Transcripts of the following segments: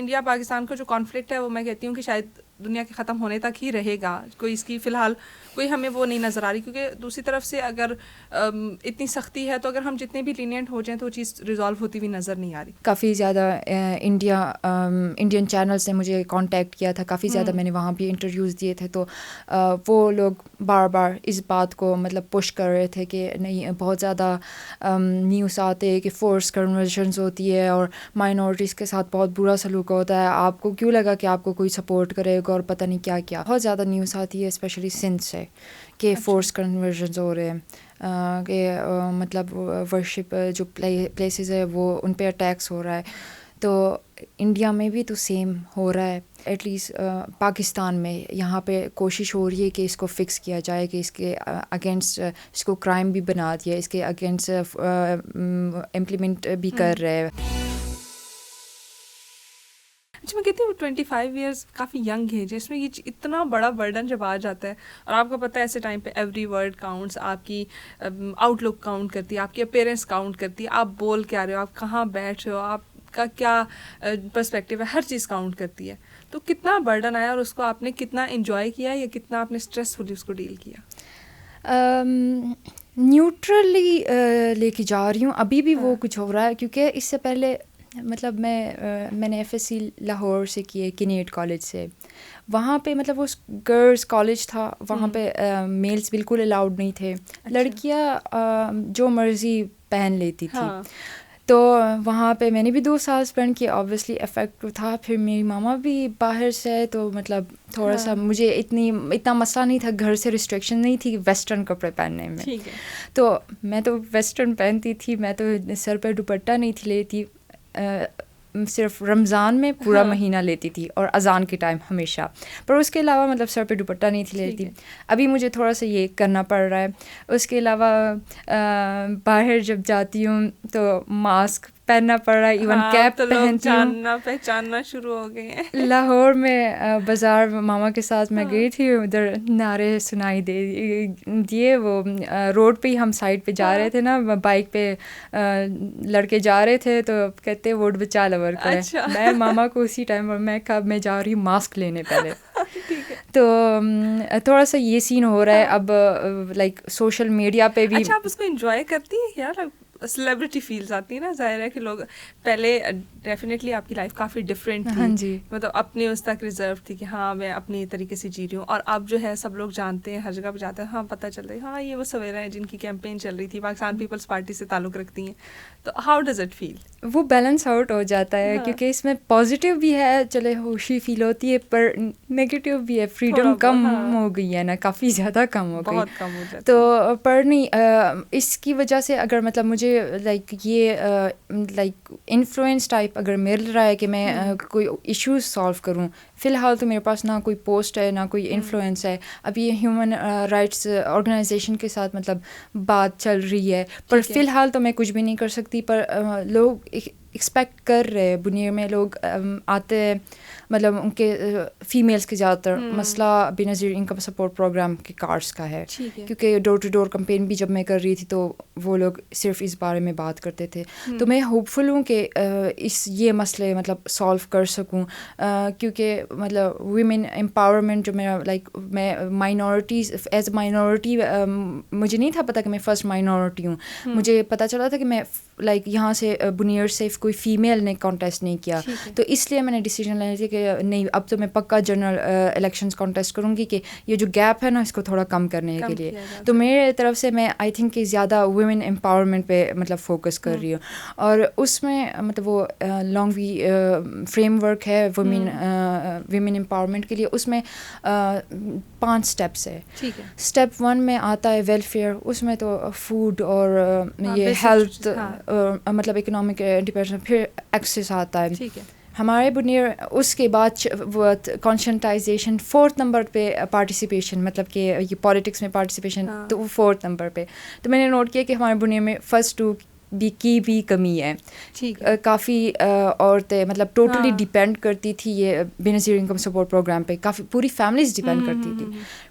India Pakistan کا جو conflict ہے وہ میں کہتی ہوں کہ شاید دنیا کے ختم ہونے تک ہی رہے گا. کوئی اس کی فی الحال کوئی ہمیں وہ نہیں نظر آ رہی, کیونکہ دوسری طرف سے اگر اتنی سختی ہے تو اگر ہم جتنے بھی لینینٹ ہو جائیں تو وہ چیز ریزالو ہوتی ہوئی نظر نہیں آ رہی. کافی زیادہ انڈین چینلز نے مجھے کانٹیکٹ کیا تھا, کافی زیادہ میں نے وہاں بھی انٹرویوز دیے تھے, تو وہ لوگ بار بار اس بات کو مطلب پش کر رہے تھے کہ نہیں, بہت زیادہ نیوز آتے ہیں کہ فورس کنورژنز ہوتی ہے اور مائنورٹیز کے ساتھ بہت برا سلوک ہوتا ہے, آپ کو کیوں لگا کہ آپ کو کوئی سپورٹ کرے گا, اور پتہ نہیں کیا کیا. بہت زیادہ نیوز آتی ہے اسپیشلی سندھ سے کہ فورس کنورژنز ہو رہے ہیں, کہ مطلب ورشپ جو پلیسز ہے وہ ان پہ اٹیکس ہو رہا ہے. تو انڈیا میں بھی تو سیم ہو رہا ہے, ایٹ لیسٹ پاکستان میں یہاں پہ کوشش ہو رہی ہے کہ اس کو فکس کیا جائے, کہ اس کے اگینسٹ اس کو کرائم بھی بنا دیا, اس کے اگینسٹ امپلیمنٹ بھی کر رہے ہیں. اچھا, میں کہتی ہوں 25 ایئرس کافی ینگ ایج ہے, اس میں یہ اتنا بڑا برڈن جب آ جاتا ہے, اور آپ کو پتہ ہے ایسے ٹائم پہ ایوری ورڈ کاؤنٹس, آپ کی آؤٹ لک کاؤنٹ کرتی ہے, آپ کی اپیرنس کاؤنٹ کرتی ہے, آپ بول کیا رہے ہو, آپ کہاں بیٹھ رہے ہو, آپ کا کیا پرسپیکٹیو ہے, ہر چیز کاؤنٹ کرتی ہے. تو کتنا برڈن آیا, اور اس کو آپ نے کتنا انجوائے کیا یا کتنا آپ نے اسٹریسفلی اس کو ڈیل کیا؟ نیوٹرلی لے کے جا رہی ہوں ابھی بھی. وہ کچھ ہو رہا ہے کیونکہ اس سے پہلے مطلب میں نے ایف ایس سی لاہور سے کیے, کنیٹ کالج سے. وہاں پہ مطلب وہ گرلز کالج تھا, وہاں پہ میلز بالکل الاؤڈ نہیں تھے, لڑکیاں جو مرضی پہن لیتی تھی. تو وہاں پہ میں نے بھی 2 سال اسپینڈ کیا, آبویسلی افیکٹ تھا. پھر میری ماما بھی باہر سے, تو مطلب تھوڑا سا مجھے اتنا مسئلہ نہیں تھا, گھر سے ریسٹرکشن نہیں تھی ویسٹرن کپڑے پہننے میں. تو میں تو ویسٹرن پہنتی تھی, میں تو سر پہ دوپٹہ نہیں تھی لیتی, صرف رمضان میں پورا مہینہ لیتی تھی, اور اذان کے ٹائم ہمیشہ, پر اس کے علاوہ مطلب سر پہ دوپٹہ نہیں تھی لیتی. ابھی مجھے تھوڑا سا یہ کرنا پڑ رہا ہے. اس کے علاوہ باہر جب جاتی ہوں تو ماسک پہننا پڑ رہا ہے, ایون کیپ پہنتی ہوں. پہچاننا شروع ہو گئے ہیں. لاہور میں بازار ماما کے ساتھ میں گئی تھی, ادھر نعرے سنائی دیے, وہ روڈ پہ ہی ہم سائڈ پہ جا رہے تھے نا, بائک پہ لڑکے جا رہے تھے, تو کہتے ووٹ بچا لور کریں. میں ماما کو اسی ٹائم, اور میں کب میں جا رہی ہوں ماسک لینے پہلے. تو تھوڑا سا یہ سین ہو رہا ہے اب, لائک سوشل میڈیا پہ بھی. اچھا, آپ اس کو انجوائے کرتی ہیں یار؟ سیلیبریٹی فیلز آتی ہے نا, ظاہر ہے کہ لوگ پہلے ڈیفینیٹلی آپ کی لائف کافی ڈفرینٹ تھی. ہاں جی, مطلب اپنے اس تک ریزرو تھی کہ ہاں میں اپنی طریقے سے جی رہی ہوں, اور اب جو ہے سب لوگ جانتے ہیں, ہر جگہ پہ جاتے ہیں, ہاں پتہ چلتا ہے ہاں یہ وہ سویرا ہیں جن کی کیمپین چل رہی تھی, پاکستان پیپلز پارٹی سے تعلق رکھتی ہیں. تو ہاؤ ڈز اٹ فیل؟ وہ بیلنس آؤٹ ہو جاتا ہے, کیونکہ اس میں پازیٹیو بھی ہے, چلے خوشی فیل ہوتی ہے, پر نگیٹیو بھی ہے. فریڈم کم ہو گئی ہے نا, کافی زیادہ کم ہو گئی. کم ہو جاتی. تو پر نہیں, اس کی وجہ سے اگر مطلب مجھے لائک یہ لائک انفلوئنس ٹائپ اگر مل رہا ہے کہ میں کوئی ایشوز سالو کروں, فی الحال تو میرے پاس نہ کوئی پوسٹ ہے نہ کوئی انفلوئنس ہے. ابھی یہ ہیومن رائٹس آرگنائزیشن کے ساتھ مطلب بات چل رہی ہے, پر فی الحال تو میں کچھ بھی نہیں کر سکتی. پر لوگ ایکسپیکٹ کر رہے, بنیر میں لوگ آتے ہیں, مطلب ان کے فیمیلز کے زیادہ تر مسئلہ بے نظیر انکم سپورٹ پروگرام کے کارڈس کا ہے, کیونکہ ڈور ٹو ڈور کمپین بھی جب میں کر رہی تھی تو وہ لوگ صرف اس بارے میں بات کرتے تھے. تو میں ہوپ فل ہوں کہ یہ مسئلے مطلب سالو کر سکوں, کیونکہ مطلب ویمن امپاورمنٹ جو میرا لائک میں مائنورٹیز ایز اے مائنورٹی, مجھے نہیں تھا پتہ کہ میں فرسٹ مائنورٹی ہوں. مجھے پتہ چلا تھا کہ میں لائک یہاں سے بنیر سے کوئی فیمیل نے کانٹیسٹ نہیں کیا, تو اس لیے میں نے ڈیسیجن لے لیا کہ نہیں, اب تو میں پکا جنرل الیکشنز کانٹیسٹ کروں گی, کہ یہ جو گیپ ہے نا اس کو تھوڑا کم کرنے کے لیے. تو میرے طرف سے میں آئی تھنک کہ زیادہ ویمن امپاورمنٹ پہ مطلب فوکس کر رہی ہوں, اور اس میں مطلب وہ لانگ وی فریم ورک ہے ویمن امپاورمنٹ کے لیے. اس میں 5 اسٹیپس ہے. اسٹیپ 1 میں آتا ہے ویلفیئر, اس میں تو فوڈ اور یہ ہیلتھ, مطلب اکنامک انڈیپینڈنس. پھر ایکسیس آتا ہے ہمارے بنیر. اس کے بعد کانشنٹائزیشن 4th نمبر پہ پارٹیسپیشن, مطلب کہ یہ پالیٹکس میں پارٹیسپیشن, تو وہ 4th نمبر پہ. تو میں نے نوٹ کیا کہ ہمارے بنیر میں فرسٹ 2 کی بھی کمی ہے. کافی عورتیں مطلب ٹوٹلی ڈیپینڈ کرتی تھی یہ بے نظیر انکم سپورٹ پروگرام پہ, کافی پوری فیملیز ڈیپینڈ کرتی تھی.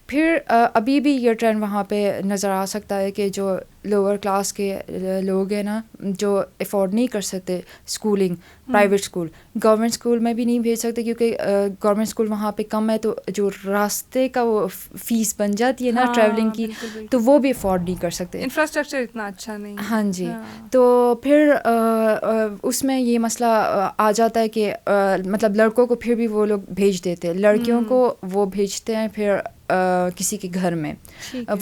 پھر ابھی بھی یہ ٹرینڈ وہاں پہ نظر آ سکتا ہے کہ جو لوور کلاس کے لوگ ہیں نا, جو افورڈ نہیں کر سکتے schooling, private school, government school میں بھی نہیں بھیج سکتے کیونکہ گورنمنٹ اسکول وہاں پہ کم ہے, تو جو راستے کا وہ فیس بن جاتی ہے نا ٹریولنگ کی, تو وہ بھی افورڈ نہیں کر سکتے, انفراسٹرکچر اتنا اچھا نہیں. ہاں جی. تو پھر اس میں یہ مسئلہ آ جاتا ہے کہ مطلب لڑکوں کو پھر بھی وہ لوگ بھیج دیتے, لڑکیوں کو وہ بھیجتے ہیں پھر کسی کے گھر میں,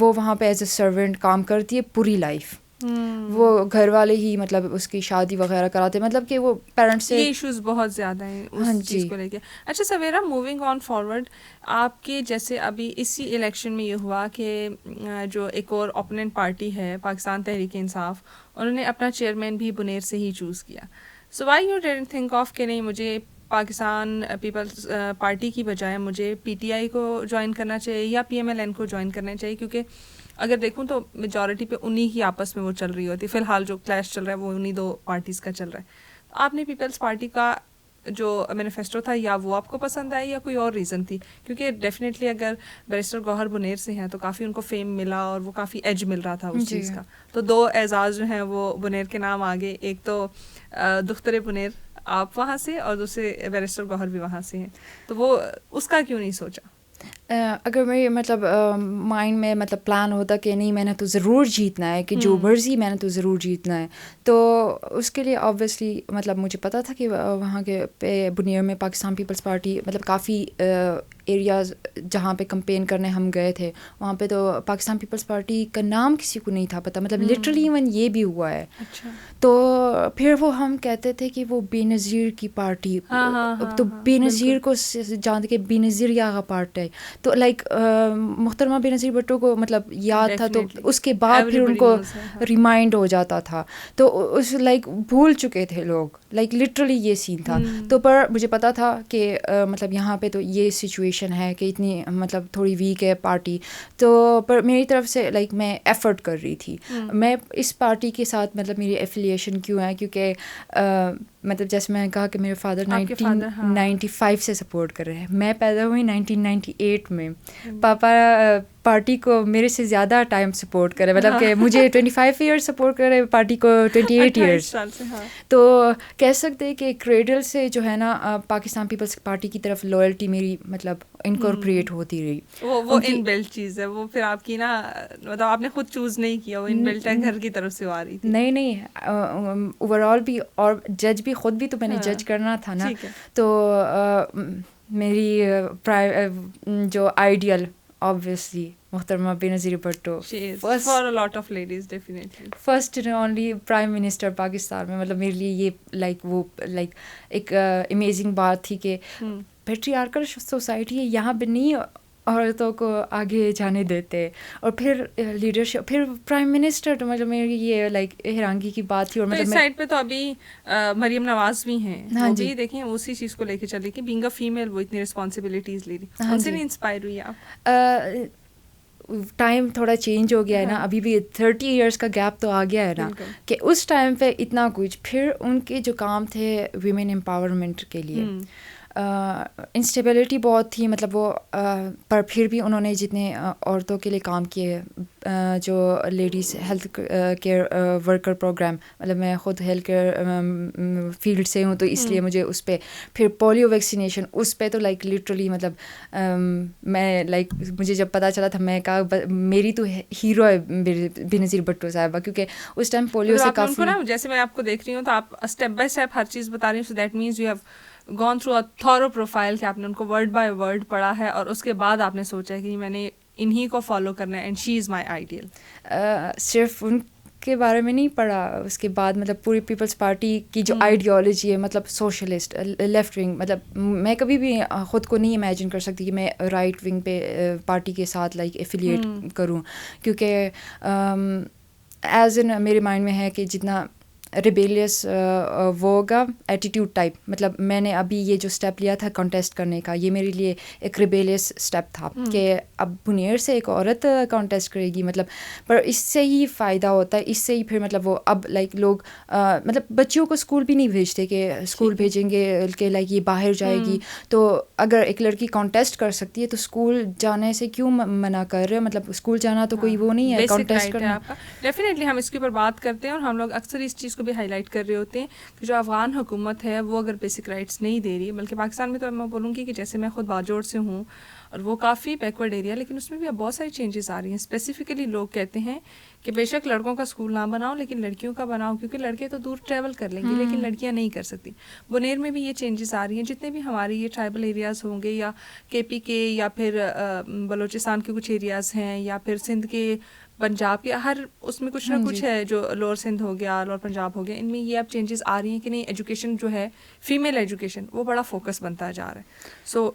وہ وہاں پہ ایز اے سرونٹ کام کرتی ہے پوری لائف. وہ گھر والے ہی مطلب اس کی شادی وغیرہ کراتے, مطلب کہ وہ پیرنٹس سے یہ ایشوز بہت زیادہ ہیں اس چیز کو لے کے. اچھا سویرا, موونگ آن فارورڈ, آپ کے جیسے ابھی اسی الیکشن میں یہ ہوا کہ جو ایک اور اوپوننٹ پارٹی ہے پاکستان تحریک انصاف, انہوں نے اپنا چیئرمین بھی بنیر سے ہی چوز کیا. So why you didn't think of کہ نہیں مجھے پاکستان پیپلز پارٹی کی بجائے مجھے پی ٹی آئی کو جوائن کرنا چاہیے یا پی ایم ایل این کو جوائن کرنا چاہیے, کیونکہ اگر دیکھوں تو میجورٹی پہ انہی کی آپس میں وہ چل رہی ہوتی ہے, فی الحال جو کلیش چل رہا ہے وہ انہی دو پارٹیز کا چل رہا ہے. آپ نے پیپلز پارٹی کا جو مینیفیسٹو تھا یا وہ آپ کو پسند آئی یا کوئی اور ریزن تھی؟ کیونکہ ڈیفینیٹلی اگر بیرسٹر گوہر بنیر سے ہیں تو کافی ان کو فیم ملا اور وہ کافی ایج مل رہا تھا اس چیز کا, تو دو اعزاز جو ہیں وہ بنیر کے نام آگے, ایک تو دختر بنیر آپ وہاں سے اور دوسرے بیرسٹر گوہر بھی وہاں سے ہیں, تو وہ اس کا کیوں نہیں سوچا؟ اگر میری مطلب مائنڈ میں مطلب پلان ہوتا کہ نہیں میں نے تو ضرور جیتنا ہے, کہ جو مرضی میں نے تو ضرور جیتنا ہے, تو اس کے لیے آبویسلی مطلب مجھے پتا تھا کہ وہاں کے پہ بنیر میں پاکستان پیپلز پارٹی مطلب کافی ایریاز جہاں پہ کمپین کرنے ہم گئے تھے وہاں پہ تو پاکستان پیپلز پارٹی کا نام کسی کو نہیں تھا پتہ, مطلب لٹرلی ایون یہ بھی ہوا ہے. تو پھر وہ ہم کہتے تھے کہ وہ بے نظیر کی پارٹی, تو بے نظیر کو جانتے کہ بے نظیر یا کا پارٹ ہے, تو لائک محترمہ بے نظیر بھٹو کو مطلب یاد تھا, تو اس کے بعد پھر ان کو ریمائنڈ ہو جاتا تھا, تو اس لائک بھول چکے تھے لوگ, لائک لٹرلی یہ سین تھا. تو پر مجھے پتا تھا کہ مطلب یہاں پہ تو یہ سچویشن ہے کہ اتنی مطلب تھوڑی ویک ہے پارٹی, تو پر میری طرف سے لائک میں ایفرٹ کر رہی تھی. میں اس پارٹی کے ساتھ مطلب میری ایفیلیشن کیوں ہے, کیونکہ مطلب جیسے میں نے کہا کہ میرے فادر 1995 سے سپورٹ کر رہے ہیں, میں پیدا ہوئی 1998 میں, پاپا پارٹی کو میرے سے زیادہ ٹائم سپورٹ کرے, مطلب کہ مجھے 25 ایئرس سپورٹ کرے, پارٹی کو 28 ایئرس. تو کہہ سکتے کہ کریڈل سے جو ہے نا پاکستان پیپلز پارٹی کی طرف لوئلٹی میری مطلب انکارپوریٹ ہوتی رہی. وہ ان بلٹ چیز ہے, وہ پھر آپ کی نا مطلب آپ نے خود چوز نہیں کیا, وہ ان بلٹ ہے, گھر کی طرف سے آ رہی تھی. نہیں اوور آل بھی, اور جج بھی خود بھی تو میں نے جج کرنا تھا نا, تو میری جو آئیڈیل obviously محترمہ Benazir Bhutto, first and only prime minister Pakistan میں. مطلب میرے لیے یہ وہ ایک امیزنگ بات تھی کہ پیٹریارکل سوسائٹی ہے, یہاں پہ نہیں عورتوں کو آگے جانے دیتے, اور پھر لیڈرشپ, پھر پرائم منسٹر, تو مطلب میری یہ حیرانگی کی بات تھی. اور مطلب اس سائڈ پہ تو ابھی مریم نواز بھی ہیں, وہ بھی دیکھیں اسی چیز کو لے کے چلی کہ بینگ اے فیمیل وہ اتنی رسپانسبلٹیز لے رہی, ان سے نہیں انسپائر ہوئی آپ؟ ٹائم تھوڑا چینج ہو گیا ہے نا, ابھی بھی 30 ایئرس کا گیپ تو آ گیا ہے نا, کہ اس ٹائم پہ اتنا کچھ. پھر ان کے جو کام تھے ویمن امپاورمنٹ کے لیے, انسٹیبلٹی بہت تھی, مطلب وہ پر پھر بھی انہوں نے جتنے عورتوں کے لیے کام کیے, جو ladies health care worker programme, مطلب میں خود ہیلتھ کیئر فیلڈ سے ہوں, تو اس لیے مجھے اس پہ, پھر پولیو ویکسینیشن اس پہ تو لائک لٹرلی مطلب میں لائک مجھے جب پتہ چلا تھا میں کہا میری تو ہیرو ہے بے نظیر بھٹو صاحبہ, کیونکہ اس ٹائم پولیو سے کافی, جیسے میں آپ کو دیکھ رہی ہوں تو آپ اسٹیپ بائی اسٹیپ ہر چیز بتا رہی ہوں, so that means you have gone through a thorough profile, کہ آپ نے ان کو ورڈ بائی ورڈ پڑھا ہے اور اس کے بعد آپ نے سوچا کہ میں نے انہی کو فالو کرنا ہے, and she is my ideal. صرف ان کے بارے میں نہیں پڑھا, اس کے بعد مطلب پوری پیپلز پارٹی کی جو آئیڈیالوجی ہے, مطلب سوشلسٹ لیفٹ ونگ, مطلب میں کبھی بھی خود کو نہیں امیجن کر سکتی کہ میں رائٹ ونگ پہ پارٹی کے ساتھ لائک ایفیلیٹ کروں, کیونکہ ایز ان میرے مائنڈ میں ہے کہ جتنا ریبیلیس وہ ہوگا ایٹیٹیوڈ ٹائپ. مطلب میں نے ابھی یہ جو اسٹیپ لیا تھا کانٹیسٹ کرنے کا, یہ میرے لیے ایک ریبیلیس اسٹیپ تھا کہ اب بنیر سے ایک عورت کانٹیسٹ کرے گی. مطلب پر اس سے ہی فائدہ ہوتا ہے, اس سے ہی پھر مطلب وہ اب لائک لوگ مطلب بچیوں کو اسکول بھی نہیں بھیجتے کہ اسکول بھیجیں گے کہ لائک یہ باہر جائے گی. تو اگر ایک لڑکی کانٹیسٹ کر سکتی ہے تو اسکول جانے سے کیوں منع کر رہے؟ مطلب اسکول جانا تو کوئی وہ نہیں ہے, کانٹیسٹ کرنا. ڈیفینیٹلی ہم اس کے اوپر بات کرتے ہیں اور ہم لوگ اکثر اس چیز کو بھی ہائی لائٹ کر رہے ہوتے ہیں کہ جو افغان حکومت ہے وہ اگر بیسک رائٹس نہیں دے رہی, بلکہ پاکستان میں تو میں بولوں گی کہ جیسے میں خود باجوڑ سے ہوں اور وہ کافی بیکورڈ ایریا, لیکن اس میں بھی اب بہت ساری چینجز آ رہی ہیں. اسپیسیفکلی لوگ کہتے ہیں کہ بے شک لڑکوں کا اسکول نہ بناؤ لیکن لڑکیوں کا بناؤ, کیونکہ لڑکے تو دور ٹریول کر لیں گے لیکن لڑکیاں نہیں کر سکتی. بنیر میں بھی یہ چینجز آ رہی ہیں. جتنے بھی ہماری یہ ٹرائبل ایریاز ہوں گے یا کے پی کے یا پھر بلوچستان کے کچھ ایریاز ہیں یا پھر سندھ کے, پنجاب کے, ہر اس میں کچھ نہ کچھ ہے, جو لوور سندھ ہو گیا, لوور پنجاب ہو گیا, ان میں یہ اب چینجز آ رہی ہیں کہ نہیں ایجوکیشن جو ہے فیمیل ایجوکیشن وہ بڑا فوکس بنتا جا رہا ہے. سو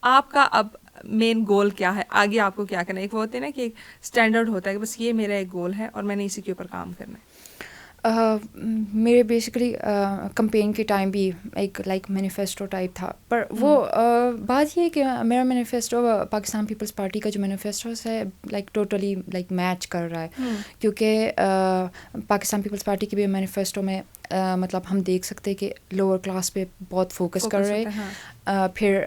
آپ کا اب مین گول کیا ہے, آگے آپ کو کیا کرنا ہے؟ ایک وہ ہوتے ہیں نا کہ ایک اسٹینڈرڈ ہوتا ہے کہ بس یہ میرا ایک گول ہے اور میں نے اسی کے اوپر کام کرنا ہے. میرے بیسکلی کمپین کے ٹائم بھی ایک لائک مینیفیسٹو ٹائپ تھا, پر وہ بات یہ ہے کہ میرا مینیفیسٹو پاکستان پیپلز پارٹی کا جو مینیفیسٹو ہے لائک ٹوٹلی لائک میچ کر رہا ہے, کیونکہ پاکستان پیپلز پارٹی کے بھی مینیفیسٹو میں مطلب ہم دیکھ سکتے کہ لوور کلاس پہ بہت فوکس کر رہے, پھر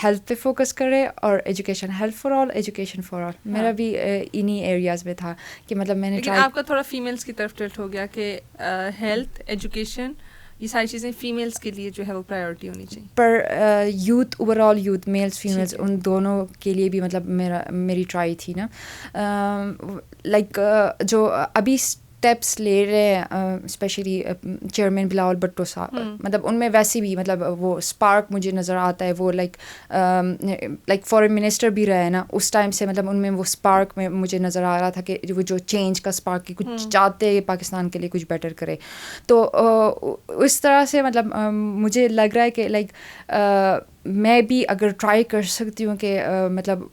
ہیلتھ پہ فوکس کرے اور education, health for all, education for all. میرا بھی انہی ایریاز میں تھا کہ مطلب میں نے آپ کا تھوڑا فیمیلس کی طرف ٹلٹ ہو گیا کہ ہیلتھ, ایجوکیشن, یہ ساری چیزیں فیمیلس کے لیے جو ہے وہ پرائیورٹی ہونی چاہیے. پر youth over all youth, males females, ان دونوں کے لیے بھی مطلب میری ٹرائی تھی نا. لائک جو ابھی اسٹیپس لے رہے ہیں اسپیشلی چیئرمین بلاول بھٹو صاحب, مطلب ان میں ویسے بھی مطلب وہ اسپارک مجھے نظر آتا ہے. وہ لائک فارن منسٹر بھی رہے ہیں نا اس ٹائم سے, مطلب ان میں وہ اسپارک میں مجھے نظر آ رہا تھا کہ وہ جو چینج کا اسپارک کی کچھ چاہتے ہیں پاکستان کے لیے کچھ بیٹر کرے. تو اس طرح سے مطلب مجھے لگ رہا ہے کہ لائک میں بھی اگر ٹرائی کر سکتی ہوں کہ مطلب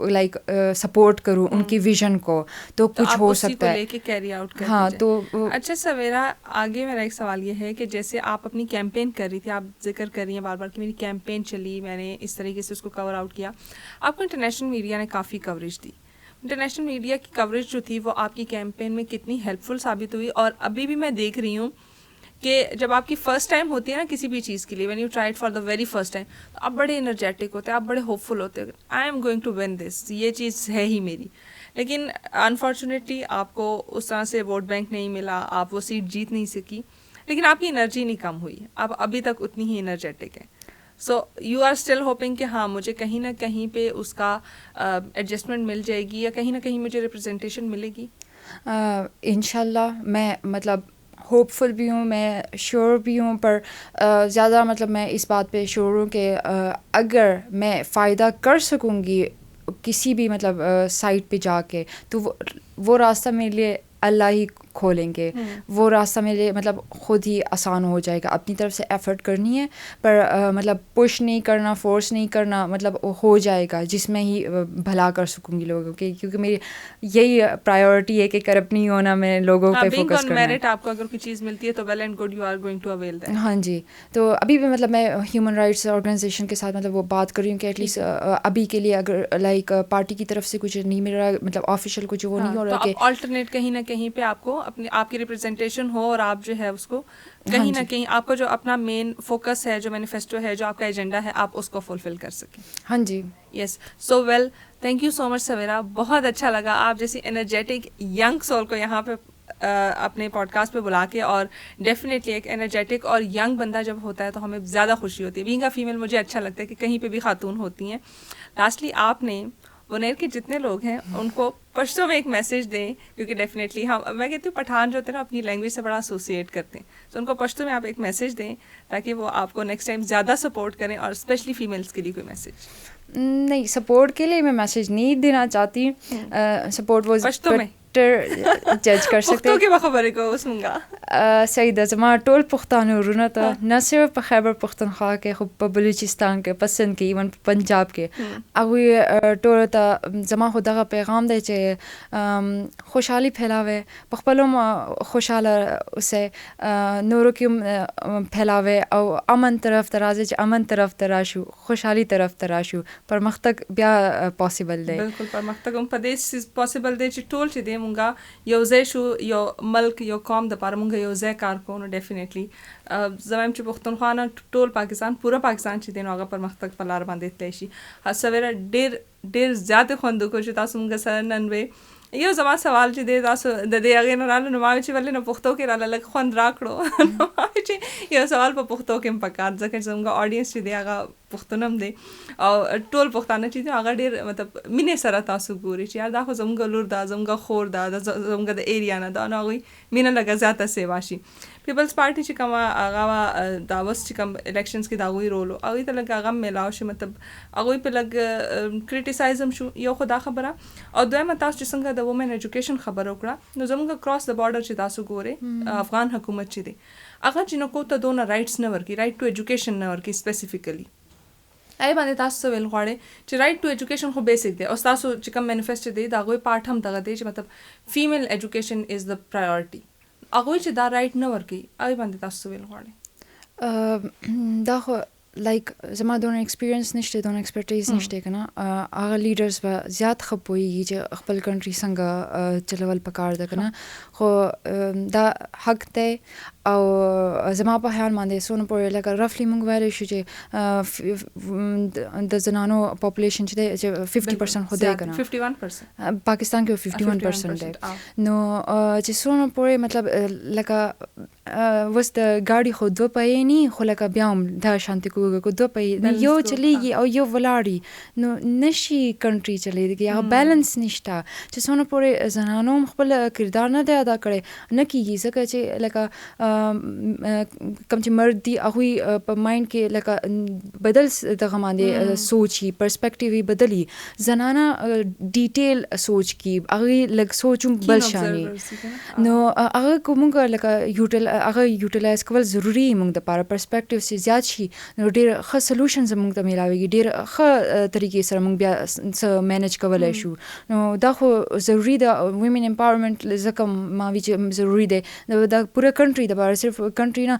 لائک سپورٹ کروں ان کی ویژن کو تو کچھ ہو سکتا ہے, لے کے کیری آؤٹ کر. ہاں تو اچھا سویرا, آگے میرا ایک سوال یہ ہے کہ جیسے آپ اپنی کیمپین کر رہی تھی, آپ ذکر کر رہی ہیں بار بار کہ میری کیمپین چلی, میں نے اس طریقے سے اس کو کور آؤٹ کیا, آپ کو انٹرنیشنل میڈیا نے کافی کوریج دی. انٹرنیشنل میڈیا کی کوریج جو تھی وہ آپ کی کیمپین میں کتنی ہیلپ فل ثابت ہوئی, اور ابھی بھی میں دیکھ رہی ہوں کہ جب آپ کی فرسٹ ٹائم ہوتی ہے نا کسی بھی چیز کے لیے, when you try it for the very first time, تو آپ بڑے انرجیٹک ہوتے ہیں, آپ بڑے ہوپ فل ہوتے ہیں, I am going to win this, یہ چیز ہے ہی میری. لیکن انفارچونیٹلی آپ کو اس طرح سے ووٹ بینک نہیں ملا, آپ وہ سیٹ جیت نہیں سکی, لیکن آپ کی انرجی نہیں کم ہوئی, آپ ابھی تک اتنی ہی انرجیٹک ہیں. So you are still hoping کہ ہاں مجھے کہیں نہ کہیں پہ اس کا ایڈجسٹمنٹ مل جائے گی یا کہیں نہ کہیں مجھے ریپرزنٹیشن ملے گی. انشاءاللہ میں مطلب ہوپ فل بھی ہوں, میں شیور بھی ہوں, پر زیادہ مطلب میں اس بات پہ شیور ہوں کہ اگر میں فائدہ کر سکوں گی کسی بھی مطلب سائٹ پہ جا کے تو وہ راستہ میرے لیے اللہ ہی کھولیں گے, وہ راستہ میرے لیے مطلب خود ہی آسان ہو جائے گا. اپنی طرف سے ایفرٹ کرنی ہے, پر مطلب پش نہیں کرنا, فورس نہیں کرنا, مطلب ہو جائے گا جس میں ہی بھلا کر سکوں گی لوگوں کے, کیونکہ میری یہی پرائیورٹی ہے کہ کرپٹ نہیں ہونا, میں لوگوں پہ فوکس کرنا ہے. آپ کو اگر کوئی چیز ملتی ہے تو well and good, you are going to avail that. ہاں جی, تو ابھی بھی مطلب میں ہیومن رائٹس آرگنائزیشن کے ساتھ مطلب وہ بات کر رہی ہوں کہ ایٹ لیسٹ ابھی کے لیے اگر لائک پارٹی کی طرف سے کچھ نہیں مل رہا, مطلب آفیشیل کچھ وہ نہیں ہو رہا کہ آلٹرنیٹ کہیں نہ کہیں پہ آپ کو اپنی آپ کی ریپرزنٹیشن ہو, اور آپ جو ہے اس کو کہیں نہ کہیں آپ کا جو اپنا مین فوکس ہے, جو مینیفیسٹو ہے, جو آپ کا ایجنڈا ہے, آپ اس کو فلفل کر سکیں. ہاں جی, یس. سو ویل, تھینک یو سو مچ سویرا, بہت اچھا لگا آپ جیسی انرجیٹک ینگ سول کو یہاں پہ اپنے پوڈ کاسٹ پہ بلا کے, اور ڈیفینیٹلی ایک انرجیٹک اور ینگ بندہ جب ہوتا ہے تو ہمیں زیادہ خوشی ہوتی ہے. بینگ اے فیمیل مجھے اچھا لگتا ہے کہ کہیں پہ بھی خاتون ہوتی ہیں. لاسٹلی آپ نے بنیر کے جتنے لوگ ہیں ان کو پشتو میں ایک میسج دیں, کیونکہ ڈیفینیٹلی میں کہتی ہوں پٹھان جو ہوتے ہیں نا اپنی لینگویج سے بڑا ایسوسیٹ کرتے ہیں, تو ان کو پشتو میں آپ ایک میسج دیں تاکہ وہ آپ کو نیکسٹ ٹائم زیادہ سپورٹ کریں, اور اسپیشلی فیمیلس کے لیے کوئی میسج. نہیں, سپورٹ کے لیے میں میسج نہیں دینا چاہتی, سپورٹ وہ پشتو میں کریکٹر جج کر سکتے پختو کې به خبرې کوو اوس مونږه صحیح ده زما ټول پښتانه ورونه ته نه صرف په خیبر پختونخوا کې خو په بلوچستان کې په سند کې ایون په پنجاب کې هغوی ټولو ته زما خو دغه پیغام دی چې خوشحالي پھیلاوئ په خپلو خوشحاله اوسئ نورو کې هم پھیلاوئ او امن طرف ته راځئ چې امن طرف ته راشو خوشحالي طرف ته راشو پرمختګ بیا پاسبل دی بالکل پرمختګ هم په دې سیز پاسبل دی چې ټول چې دی مونږه یو ځای شو یو ملک یو قوم دپاره مونږ یو ځای کار کوو نو ډیفینیټلی زه وایم چې پښتونخوا نه ټول پاکستان پوره پاکستان چې دی نو هغه پرمختګ په لار باندې تللی شي سویره ډېر زیاتې خوند وکړو چې تاسو مونږ سره نن وې یو زما سوال چې دی تاسو د دې هغې نه راله نو ما ویل چې ولې نه پښتو کې راله لږ خوند راکړو نو ما ویل چې یو سوال په پښتو کې هم پکار ځکه چې زموږ آډینس چې دی هغه پښتون هم دی او ټول پښتانه چې دي هغه ډېر مطلب مینې سره تاسو ګوري چې یار دا خو زموږ لور ده زموږ خور ده زموږ د ایریا نه ده نو هغوی مینه لږه زیاته سیوا شي پیپلز پارټي چې کومه هغه دا اوس چې کوم الیکشنز کې د هغوی رول و هغوی ته لږ هغه میلاو شي مطلب هغوی په لږ کریټیسایز هم شو یو خو دا خبره او دویمه تاسو چې څنګه د وومن ایجوکیشن خبره وکړه نو زموږ کراس د بارډر چې تاسو ګورئ افغان حکومت چې دی هغه جنکو ته دونه رایټس نه ورکوي رایټ ټو ایجوکیشن نه ورکوي سپیسیفیکلی ای باندې تاسو څه ویل غواړئ چې رایټ ټو ایجوکیشن خو بیسک دی او تاسو چې کوم مینیفیسټو دی د هغوی پارټ هم دغه دی چې مطلب فیمیل ایجوکیشن از د پرایورټي هغوی چې دا رایټ نه ورکوي هغې باندې تاسو څه ویل غواړئ دا خو لایک زما دونه ایکسپیرینس نشته دونه ایکسپرټیز نشته که نه هغه لیډرز به زیات ښه پوهېږي چې خپل کنټري څنګه چلول پکار ده که نه خو دا حق دی او زما په خیال باندې څونه پورې لکه رفلی موږ ویلی شو چې د زنانو پاپولیشن چې دی چې 50% خو دی که نه 51% پاکستان کې 51% دی نو چې څونه پورې مطلب لکه اوس د ګاډي خو دوه پهیې نه خو لکه بیا هم دا شانتې کوږه کو دوه پهیې یو چلیږي او یو ولاړي نو نشي کنټري چلیږي هغه بیلنس نشته چې څونه پورې زنانو هم خپل کردار نه دی ادا کړی نه کېږي ځکه چې لکه کم چې مرد دي هغوی په مایند کې لکه بدل دغه باندې سوچ یي پرسپیکټیو یې بدل یي زنانه ډیټیل سوچ کی هغوی لږ سوچ هم بل شان وي نو هغه که موږ لکه هغه یوټیلایز کول ضروري موږ دپاره پرسپیکټیو چې زیات شي نو ډېر ښه سلوشنز موږ ته میلاویږي ډېر ښه طریقې سره موږ بیا څه مینیج کولی شو نو دا خو ضروري ده ویمن امپاورمنټ ځکه ما وی چې ضروري دی دا پوره کنټري دپاره صرف کنټري نه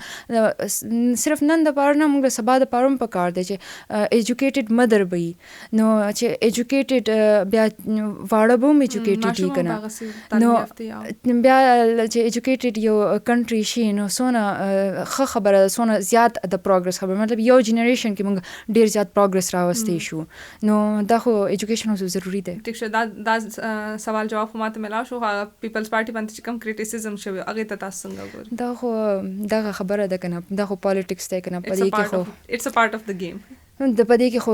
صرف نن دپاره نه موږ د سبا دپاره هم پکار دی چې ایجوکیټډ مدر به وي نو چې ایجوکیټډ بیا واړه به هم ایجوکیټډ وي که نه نو بیا چې ایجوکیټډ یو کنټري شي نو څونه ښه خبره ده څونه زیات د پروګرس خبره مطلب یو جنریشن کې موږ ډېر زیات پروګرس راوستی شو نو دا خو ایجوکیشن خو ضروري دی ٹھیک شو دا سوال جواب خو ماته میلاو شو پیپلز پارټي باندې چې کوم کریټیسزم شوی هغې ته تاسو څنګه ګورئ دا خو دغه خبره ده که نه دا خو پالیټکس دی که نه په دې کې خو اټس ا پارټ اف د گیم د په دې کې خو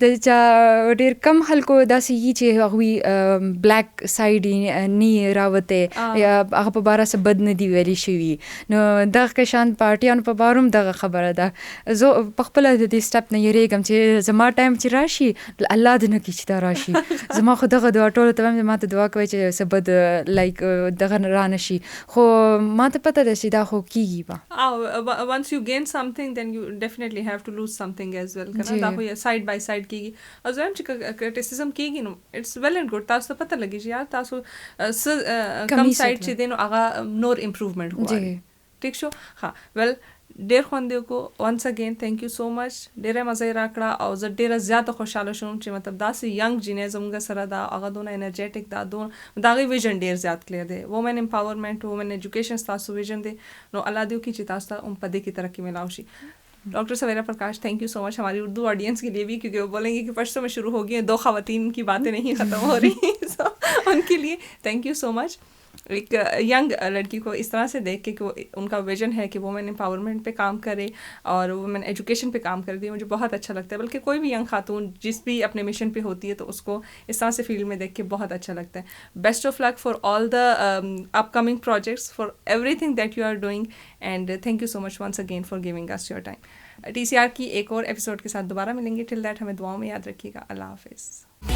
د چا ډېر کم خلکو داسې وي چې هغوی بلیک سایډ یې نه راوتی یا هغه په باره څه بد نه دي ویلي شوي نو دغه کشان پارټیانو په باره هم دغه خبره ده زه په خپله د دې سټپ نه یېرېږم چې زما ټایم چې راشي الله دې نه کړي چې دا راشي زما خو دغه دعا ټولو ته وایم ما ته دعا کوئ چې څه بد لایک دغه را نه شي خو ما ته پته ده چې دا خو کېږي به once you gain something then you definitely have to lose something as well که نه دا خو سایډ بای سایډ کېږي او زه هم چې کریټیسزم کېږي نو اټس ویل اینڈ ګډ تاسو ته پته لګي چې یار تاسو څه کم سایډ چې دی نو هغه نور امپروومنټ غواړي ٹھیک شو ها ویل ډېر خوند یې وکړو once again thank you so much ډېره مزه یې راکړه او زه ډېره زیاته خوشحاله شوم چې مطلب داسې ینګ جینۍ زموږ سره ده هغه دونه انرجیټک ده دونه د هغې ویژن ډېر زیات کلیر دی وومن امپاورمنټ وومن ایجوکیشن ستاسو ویژن دی نو الله دې وکړي چې تاسو ته هم په دې کې ترقی میلاو شي doctor Savera Prakash thank you so much ہماری اردو آڈینس کے لیے بھی کیونکہ وہ بولیں گے کہ پرسوں میں شروع ہو گئی ہیں دو خواتین کی باتیں نہیں ختم ہو رہی سو ان کے لیے تھینک یو سو مچ ایک ینگ لڑکی کو اس طرح سے دیکھ کے کہ وہ ان کا ویژن ہے کہ وومن امپاورمنٹ پہ کام کرے اور وومن ایجوکیشن پہ کام کرتی ہے مجھے بہت اچھا لگتا ہے بلکہ کوئی بھی ینگ خاتون جس بھی اپنے مشن پہ ہوتی ہے تو اس کو اس طرح سے فیلڈ میں دیکھ کے بہت اچھا لگتا ہے best of luck for all the upcoming projects for everything that you are doing and thank you so much once again for giving us your time T C R کی ایک اور episode کے ساتھ دوبارہ ملیں گے till that ہمیں دعاؤں میں یاد رکھیے گا اللہ حافظ